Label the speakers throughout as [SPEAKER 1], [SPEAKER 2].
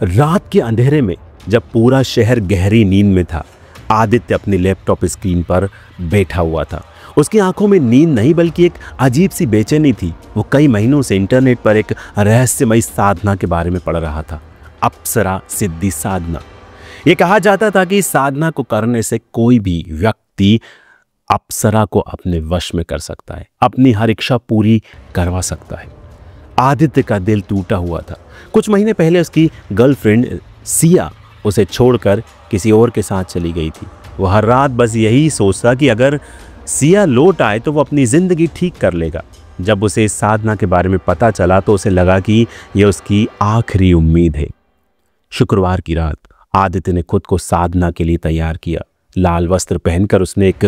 [SPEAKER 1] रात के अंधेरे में जब पूरा शहर गहरी नींद में था, आदित्य अपनी लैपटॉप स्क्रीन पर बैठा हुआ था। उसकी आंखों में नींद नहीं बल्कि एक अजीब सी बेचैनी थी। वो कई महीनों से इंटरनेट पर एक रहस्यमयी साधना के बारे में पढ़ रहा था, अप्सरा सिद्धि साधना। ये कहा जाता था कि इस साधना को करने से कोई भी व्यक्ति अप्सरा को अपने वश में कर सकता है, अपनी हर इच्छा पूरी करवा सकता है। आदित्य का दिल टूटा हुआ था। कुछ महीने पहले उसकी गर्लफ्रेंड सिया उसे छोड़कर किसी और के साथ चली गई थी। वो हर रात बस यही सोचता कि अगर सिया लौट आए तो वो अपनी ज़िंदगी ठीक कर लेगा। जब उसे इस साधना के बारे में पता चला तो उसे लगा कि यह उसकी आखिरी उम्मीद है। शुक्रवार की रात आदित्य ने खुद को साधना के लिए तैयार किया। लाल वस्त्र पहनकर उसने एक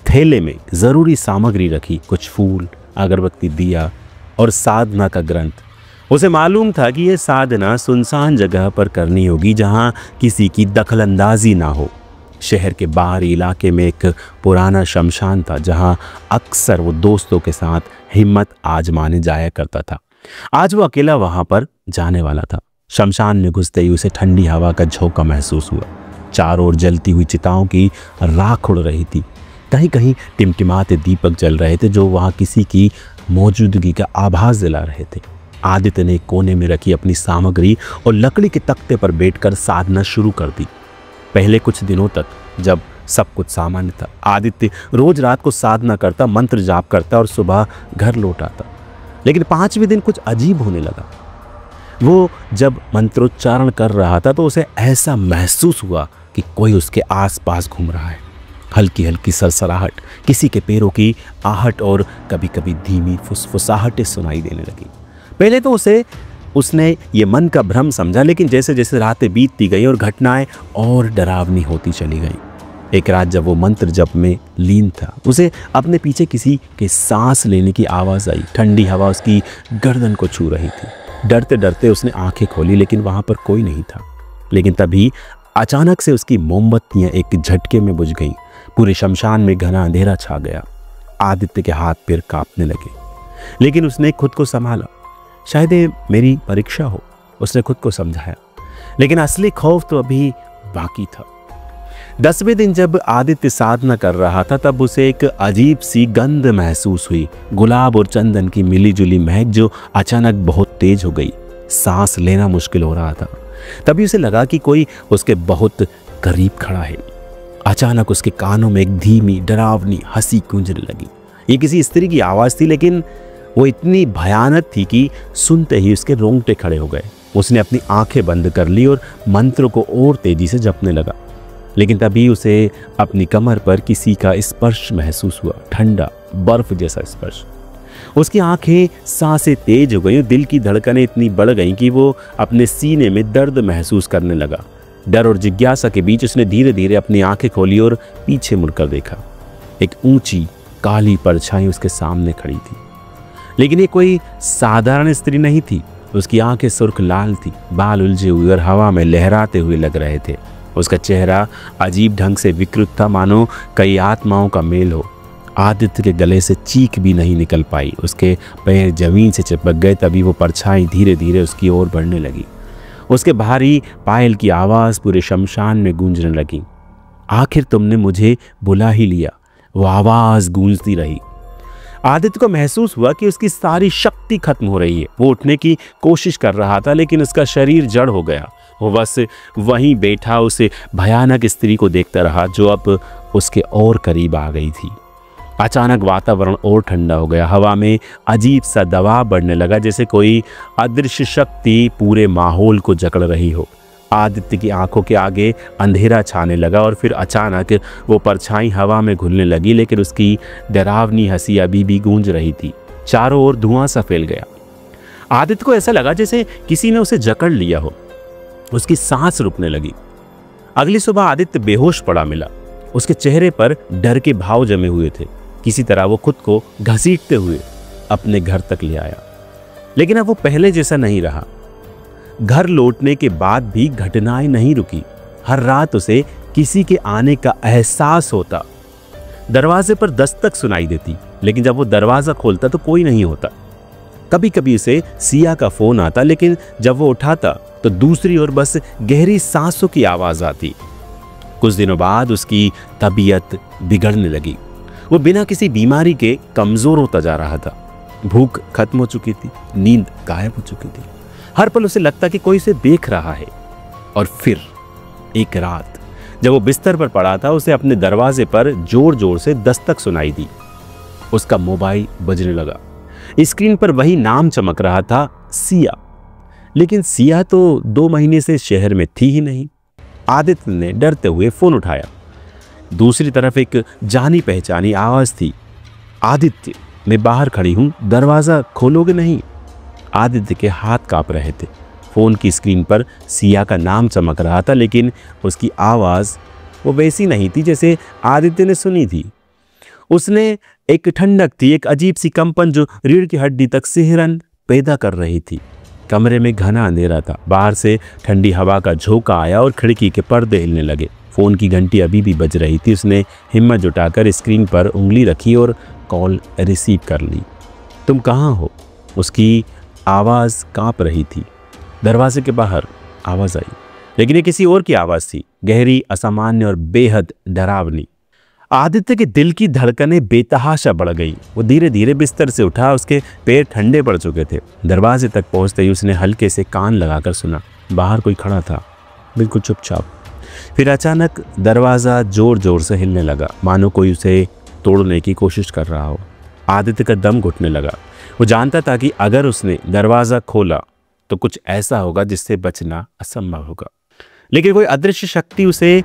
[SPEAKER 1] थैले में ज़रूरी सामग्री रखी, कुछ फूल, अगरबत्ती, दिया और साधना का ग्रंथ। उसे मालूम था कि यह साधना सुनसान जगह पर करनी होगी जहां किसी की दखलंदाजी ना हो। शहर के बाहरी इलाके में एक पुराना शमशान था जहां अक्सर वो दोस्तों के साथ हिम्मत आजमाने जाया करता था। आज वो अकेला वहां पर जाने वाला था। शमशान में घुसते ही उसे ठंडी हवा का झोंका महसूस हुआ। चारों ओर जलती हुई चिताओं की राख उड़ रही थी। कहीं कहीं टिमटिमाते दीपक जल रहे थे जो वहां किसी की मौजूदगी का आभास दिला रहे थे। आदित्य ने कोने में रखी अपनी सामग्री और लकड़ी के तख्ते पर बैठकर साधना शुरू कर दी। पहले कुछ दिनों तक जब सब कुछ सामान्य था, आदित्य रोज रात को साधना करता, मंत्र जाप करता और सुबह घर लौट आता। लेकिन 5वें दिन कुछ अजीब होने लगा। वो जब मंत्रोच्चारण कर रहा था तो उसे ऐसा महसूस हुआ कि कोई उसके आसपास घूम रहा है। हल्की हल्की सरसराहट, किसी के पैरों की आहट और कभी कभी धीमी फुसफुसाहटें सुनाई देने लगी। पहले तो उसने ये मन का भ्रम समझा, लेकिन जैसे जैसे रातें बीतती गई और घटनाएं और डरावनी होती चली गई। एक रात जब वो मंत्र जप में लीन था, उसे अपने पीछे किसी के सांस लेने की आवाज़ आई। ठंडी हवा उसकी गर्दन को छू रही थी। डरते डरते उसने आंखें खोली, लेकिन वहाँ पर कोई नहीं था। लेकिन तभी अचानक से उसकी मोमबत्तियाँ एक झटके में बुझ गईं। पूरे शमशान में घना अंधेरा छा गया। आदित्य के हाथ पैर कांपने लगे, लेकिन उसने खुद को संभाला। शायद ये मेरी परीक्षा हो, उसने खुद को समझाया। लेकिन असली खौफ तो अभी बाकी था। 10वें दिन जब आदित्य साधना कर रहा था तब उसे एक अजीब सी गंध महसूस हुई, गुलाब और चंदन की मिलीजुली महक जो अचानक बहुत तेज हो गई। सांस लेना मुश्किल हो रहा था। तभी उसे लगा कि कोई उसके बहुत करीब खड़ा है। अचानक उसके कानों में एक धीमी डरावनी हंसी गूंजने लगी। ये किसी स्त्री की आवाज़ थी, लेकिन वो इतनी भयानक थी कि सुनते ही उसके रोंगटे खड़े हो गए। उसने अपनी आंखें बंद कर ली और मंत्र को और तेजी से जपने लगा। लेकिन तभी उसे अपनी कमर पर किसी का स्पर्श महसूस हुआ, ठंडा बर्फ जैसा स्पर्श। उसकी आंखें, सांसें तेज हो गई और दिल की धड़कनें इतनी बढ़ गईं कि वो अपने सीने में दर्द महसूस करने लगा। डर और जिज्ञासा के बीच उसने धीरे धीरे अपनी आंखें खोली और पीछे मुड़कर देखा। एक ऊंची काली परछाई उसके सामने खड़ी थी, लेकिन ये कोई साधारण स्त्री नहीं थी। उसकी आंखें सुर्ख लाल थी, बाल उलझे हुए और हवा में लहराते हुए लग रहे थे। उसका चेहरा अजीब ढंग से विकृत था, मानो कई आत्माओं का मेल हो। आदित्य के गले से चीख भी नहीं निकल पाई। उसके पैर जमीन से चिपक गए। तभी वो परछाई धीरे धीरे उसकी ओर बढ़ने लगी। उसके भारी पायल की आवाज़ पूरे शमशान में गूंजने लगी। आखिर तुमने मुझे बुला ही लिया, वो आवाज़ गूंजती रही। आदित्य को महसूस हुआ कि उसकी सारी शक्ति खत्म हो रही है। वो उठने की कोशिश कर रहा था, लेकिन उसका शरीर जड़ हो गया। वो बस वहीं बैठा उस भयानक स्त्री को देखता रहा जो अब उसके और करीब आ गई थी। अचानक वातावरण और ठंडा हो गया। हवा में अजीब सा दबाव बढ़ने लगा, जैसे कोई अदृश्य शक्ति पूरे माहौल को जकड़ रही हो। आदित्य की आंखों के आगे अंधेरा छाने लगा और फिर अचानक वो परछाई हवा में घुलने लगी, लेकिन उसकी डरावनी हंसी अभी भी गूंज रही थी। चारों ओर धुआं सा फैल गया। आदित्य को ऐसा लगा जैसे किसी ने उसे जकड़ लिया हो। उसकी सांस रुकने लगी। अगली सुबह आदित्य बेहोश पड़ा मिला। उसके चेहरे पर डर के भाव जमे हुए थे। किसी तरह वो खुद को घसीटते हुए अपने घर तक ले आया, लेकिन अब वो पहले जैसा नहीं रहा। घर लौटने के बाद भी घटनाएं नहीं रुकी। हर रात उसे किसी के आने का एहसास होता। दरवाजे पर दस्तक सुनाई देती, लेकिन जब वो दरवाजा खोलता तो कोई नहीं होता। कभी कभी उसे सिया का फोन आता, लेकिन जब वो उठाता तो दूसरी ओर बस गहरी सांसों की आवाज आती। कुछ दिनों बाद उसकी तबीयत बिगड़ने लगी। वो बिना किसी बीमारी के कमजोर होता जा रहा था। भूख खत्म हो चुकी थी, नींद गायब हो चुकी थी। हर पल उसे लगता कि कोई उसे देख रहा है। और फिर एक रात जब वो बिस्तर पर पड़ा था, उसे अपने दरवाजे पर जोर जोर से दस्तक सुनाई दी। उसका मोबाइल बजने लगा। स्क्रीन पर वही नाम चमक रहा था, सिया। लेकिन सिया तो 2 महीने से शहर में थी ही नहीं। आदित्य ने डरते हुए फोन उठाया। दूसरी तरफ एक जानी पहचानी आवाज थी, आदित्य, मैं बाहर खड़ी हूं, दरवाजा खोलोगे नहीं? आदित्य के हाथ कांप रहे थे। फोन की स्क्रीन पर सिया का नाम चमक रहा था, लेकिन उसकी आवाज वो वैसी नहीं थी जैसे आदित्य ने सुनी थी। उसने एक ठंडक थी, एक अजीब सी कंपन जो रीढ़ की हड्डी तक सिहरन पैदा कर रही थी। कमरे में घना अंधेरा था। बाहर से ठंडी हवा का झोंका आया और खिड़की के पर्दे हिलने लगे। फोन की घंटी अभी भी बज रही थी। उसने हिम्मत जुटाकर स्क्रीन पर उंगली रखी और कॉल रिसीव कर ली। तुम कहाँ हो? उसकी आवाज़ कांप रही थी। दरवाजे के बाहर आवाज़ आई, लेकिन ये किसी और की आवाज़ थी, गहरी, असामान्य और बेहद डरावनी। आदित्य के दिल की धड़कनें बेतहाशा बढ़ गई। वो धीरे धीरे बिस्तर से उठा। उसके पैर ठंडे पड़ चुके थे। दरवाजे तक पहुंचते ही उसने हल्के से कान लगाकर सुना। बाहर कोई खड़ा था, बिल्कुल चुपचाप। फिर अचानक दरवाज़ा जोर जोर से हिलने लगा, मानो कोई उसे तोड़ने की कोशिश कर रहा हो। आदित्य का दम घुटने लगा। वो जानता था कि अगर उसने दरवाज़ा खोला तो कुछ ऐसा होगा जिससे बचना असंभव होगा। लेकिन कोई अदृश्य शक्ति उसे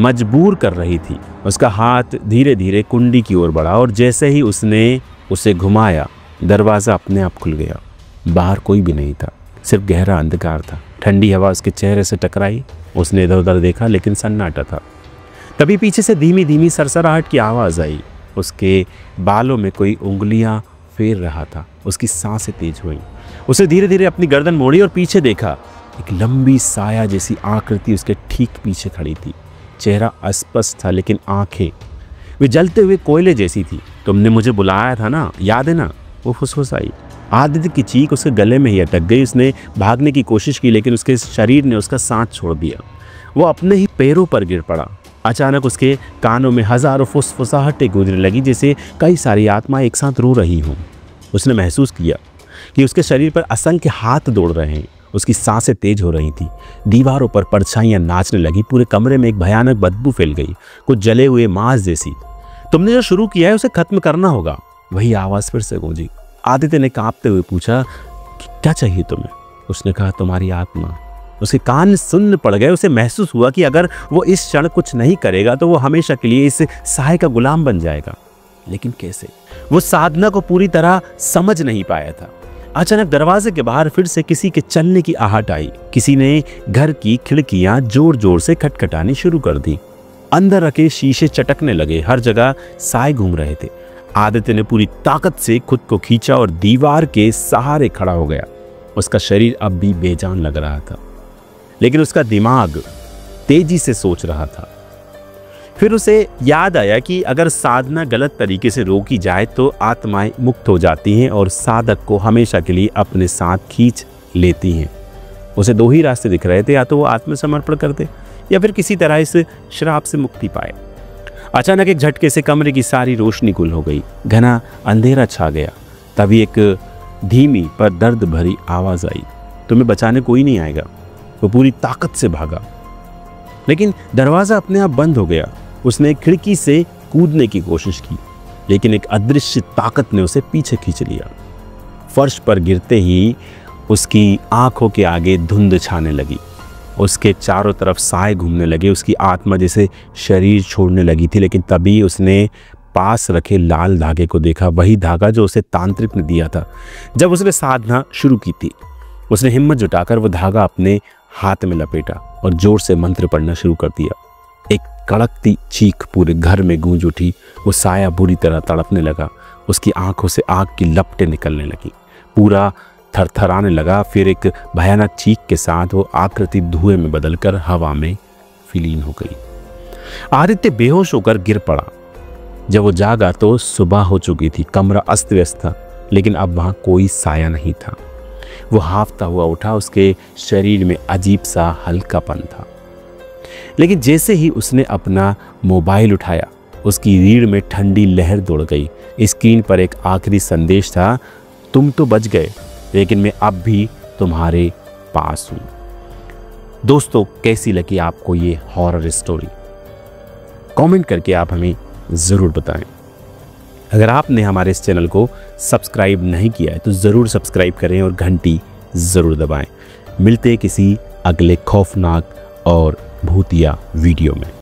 [SPEAKER 1] मजबूर कर रही थी। उसका हाथ धीरे धीरे कुंडी की ओर बढ़ा और जैसे ही उसने उसे घुमाया, दरवाज़ा अपने आप खुल गया। बाहर कोई भी नहीं था, सिर्फ गहरा अंधकार था। ठंडी हवा उसके चेहरे से टकराई। उसने इधर उधर देखा, लेकिन सन्नाटा था। तभी पीछे से धीमी धीमी सरसराहट की आवाज़ आई। उसके बालों में कोई उंगलियां फेर रहा था। उसकी सांसें तेज हुई। उसे धीरे धीरे अपनी गर्दन मोड़ी और पीछे देखा। एक लंबी साया जैसी आकृति उसके ठीक पीछे खड़ी थी। चेहरा अस्पष्ट था, लेकिन आंखें वे जलते हुए कोयले जैसी थी। तुमने मुझे बुलाया था ना, याद है ना? वो फुसफुसाई। आदित्य की चीख उसके गले में ही अटक गई। उसने भागने की कोशिश की, लेकिन उसके शरीर ने उसका साथ छोड़ दिया। वो अपने ही पैरों पर गिर पड़ा। अचानक उसके कानों में हजारों फुसफुसाहटें गूंजने लगी, जैसे कई सारी आत्माएं एक साथ रो रही हों। उसने महसूस किया कि उसके शरीर पर असंख्य हाथ दौड़ रहे हैं। उसकी सांसें तेज हो रही थी। दीवारों पर परछाइयां नाचने लगी। पूरे कमरे में एक भयानक बदबू फैल गई, कुछ जले हुए मांस जैसी। तुमने जो शुरू किया है उसे खत्म करना होगा। वही आवाज़ फिर से गूंजी। आदित्य ने कांपते हुए पूछा, क्या चाहिए तुम्हें? उसने कहा, तुम्हारी आत्मा। उसके कान सुन्न पड़ गए। उसे महसूस हुआ कि अगर वो इस क्षण कुछ नहीं करेगा तो वो हमेशा के लिए इस साय का गुलाम बन जाएगा। लेकिन कैसे? वो साधना को पूरी तरह समझ नहीं पाया था। अचानक दरवाजे के बाहर फिर से किसी के चलने की आहट आई। किसी ने घर की खिड़कियां जोर जोर से खटखटानी शुरू कर दी। अंदर रखे शीशे चटकने लगे। हर जगह साए घूम रहे थे। आदित्य ने पूरी ताकत से खुद को खींचा और दीवार के सहारे खड़ा हो गया। उसका शरीर अब भी बेजान लग रहा था, लेकिन उसका दिमाग तेजी से सोच रहा था। फिर उसे याद आया कि अगर साधना गलत तरीके से रोकी जाए तो आत्माएं मुक्त हो जाती हैं और साधक को हमेशा के लिए अपने साथ खींच लेती हैं। उसे 2 ही रास्ते दिख रहे थे, या तो वो आत्मसमर्पण करते या फिर किसी तरह इस श्राप से मुक्ति पाए। अचानक एक झटके से कमरे की सारी रोशनी गुल हो गई। घना अंधेरा छा गया। तभी एक धीमी पर दर्द भरी आवाज आई, तुम्हें बचाने कोई नहीं आएगा। वो पूरी ताकत से भागा, लेकिन दरवाजा अपने आप बंद हो गया। उसने खिड़की से कूदने की कोशिश की, लेकिन एक अदृश्य ताकत ने उसे पीछे खींच लिया। फर्श पर गिरते ही उसकी आंखों के आगे धुंध छाने लगी। उसके चारों तरफ साए घूमने लगे। उसकी आत्मा जैसे शरीर छोड़ने लगी थी। लेकिन तभी उसने पास रखे लाल धागे को देखा, वही धागा जो उसे तांत्रिक ने दिया था जब उसने साधना शुरू की थी। उसने हिम्मत जुटाकर वो धागा अपने हाथ में लपेटा और जोर से मंत्र पढ़ना शुरू कर दिया। एक कड़कती चीख पूरे घर में गूंज उठी। वो साया बुरी तरह तड़पने लगा। उसकी आंखों से आग की लपटें निकलने लगी। पूरा थरथराने लगा। फिर एक भयानक चीख के साथ वो आकृति धुएं में बदलकर हवा में विलीन हो गई। आदित्य बेहोश होकर गिर पड़ा। जब वो जागा तो सुबह हो चुकी थी। कमरा अस्त व्यस्त था, लेकिन अब वहां कोई साया नहीं था। वो हांफता हुआ उठा। उसके शरीर में अजीब सा हल्कापन था। लेकिन जैसे ही उसने अपना मोबाइल उठाया, उसकी रीढ़ में ठंडी लहर दौड़ गई। स्क्रीन पर एक आखिरी संदेश था, तुम तो बच गए, लेकिन मैं अब भी तुम्हारे पास हूँ। दोस्तों, कैसी लगी आपको ये हॉरर स्टोरी? कमेंट करके आप हमें ज़रूर बताएं। अगर आपने हमारे इस चैनल को सब्सक्राइब नहीं किया है तो ज़रूर सब्सक्राइब करें और घंटी ज़रूर दबाएं। मिलते हैं किसी अगले खौफनाक और भूतिया वीडियो में।